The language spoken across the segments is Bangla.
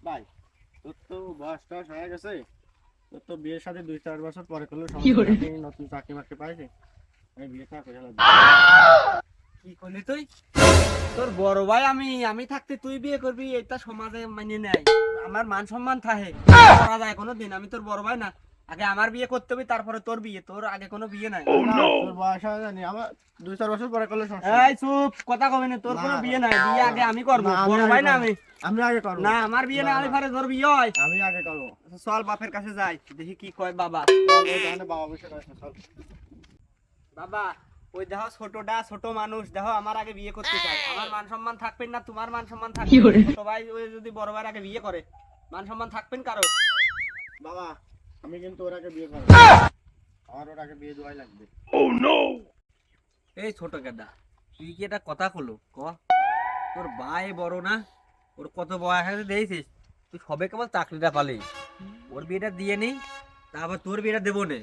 ভাই তোর তো বয়স টয়স হয়ে গেছে, তোর তো বিয়ের সাথে 2-4 বছর পরে করলে নতুন চাকরি মাকরি পাইছে, আমি বিয়েটা করে লাগবে। কি করলি তুই? তোর বড় ভাই আমি আমি থাকতে তুই বিয়ে করবি এটা সমাজে মানিয়ে নেয়। আমার মান সম্মান থাকে করা যায় কোনোদিন? আমি তোর বড় ভাই না? আগে আমার বিয়ে করতে হবে তারপরে তোর বিয়ে, তোর আগে কোনো বিয়ে নাই। তোর বয়স হয় জানি আমার 2-4 বছর পরে করলে সমস্যা এই চুপ, কথা কবি না, তোর কোনো না, বিয়ে নাই। বিয়ে আগে আমি করবো, না, আমি বড় আগে ভাই না করবো। আমি। আমি আগে করবো। না আমার বিয়ে না, না, আলি না। ফারে তোর বিয়ে হয়। আমি আগে করবো। চল বাপের কাছে যাই, দেখি কি কয় বাবা। চল, ওই দোকানে বাবা বসে রয়েছে, চল। বাবা ওই দেখো ছোটটা, ছোট মানুষ দেখো আমার আগে বিয়ে করতে চায়। আমার মান সম্মান থাকবেন না? তোমার মান সম্মান থাকবে? ছোট ভাই ওই যদি বড় ভাইয়ের আগে বিয়ে করে মান সম্মান থাকবেন কারো? বাবা আমি কিন্তু ওর আগে বিয়ে করবো, আমার ওর আগে বিয়ে দেওয়াই লাগবে। এই ছোট গেদা, তুই কি এটা কথা কলো ক? তোর ভাই বড় না? ওর কত বয়স আছে দেখছিস? তুই সবে কেবল চাকরিটা পালি, ওর বিয়েটা দিয়ে নি, তারপর তোর বিয়েটা দেবো নে।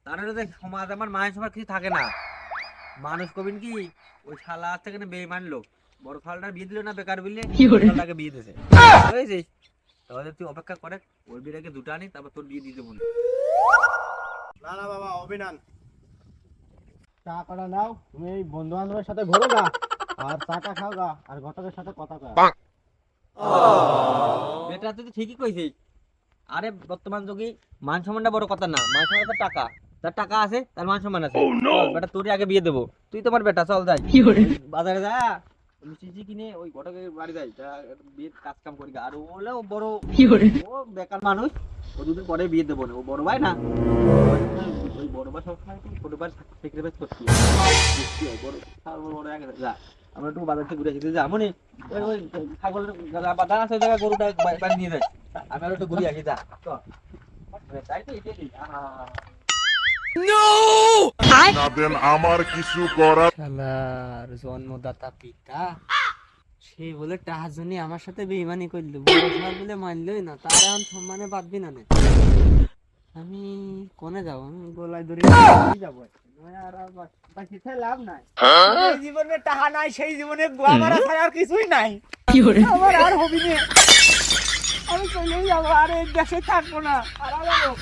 তার সমাজ আমার মায়ের সবার কিছু থাকে না। মানুষ কবিন কি ওই শালা থেকে বেইমান লোক বড় ফালটার বিয়ে দিল না বেকার বিলে তাকে বিয়ে দিয়েছে, বুঝেছিস? তাহলে তুই অপেক্ষা করে ওর বিয়েটাকে দুটো আনি, তারপর তোর বিয়ে দিয়ে দেবো না। না না বাবা, অভিনান টাকাটা নাও, তুমি এই বন্ধু বান্ধবের সাথে ঘোরো গা, আর চাটা খাও গা, আর ঘটকের সাথে কথা কও। বেটা তুই তো ঠিকই কইছিস। আরে বর্তমান যুগে মান সম্মানটা বড় কথা না, মান সম্মান তো টাকা। তার টাকা আছে, তার মান সম্মান আছে। চল বেটা তোরই আগে বিয়ে দেবো, তুই তোমার বেটা চল যাই বাজারে যা, মিষ্টি কিনে ওই ঘটকের বাড়ি যাই, বিয়ের কাজ কাম করি গা। আর ও হলো বড়, ও বেকার মানুষ, ও দুদিন পরে বিয়ে দেবো না, ও বড় ভাই না। ওই বড় ভাই সবসময় ছোট ভাই স্যাক্রিফাইস করছি, বড় বড় আগে যা, আমরা একটু বাজার থেকে ঘুরে আসি, যা মনে ওই ওই ছাগলের বাজার আছে, ওই জায়গায় গরুটা বাড়ি নিয়ে যাই, আমি আর একটু ঘুরে আসি, যা চল। তাই তো এটাই নাদেন আমার কিছু করার শালার জন্মদাতা পিতা, সে বলে টাহার জন্য আমার সাথে বেইমানি করলো, বড় বলে মানলই না, তার এখন সম্মানে বাঁধবি না নে। আমি কোনে যাবো? আমি গলায় ধরে যাবো, আর বাঁচিতে লাভ নাই। এই জীবনে টাহা নাই, সেই জীবনে গোয়া মারা ছাড়া আর কিছুই নাই। আমার আর হবি না, আমি চলেই যাবো, আর এই দেশে থাকবো না, আর যাবো।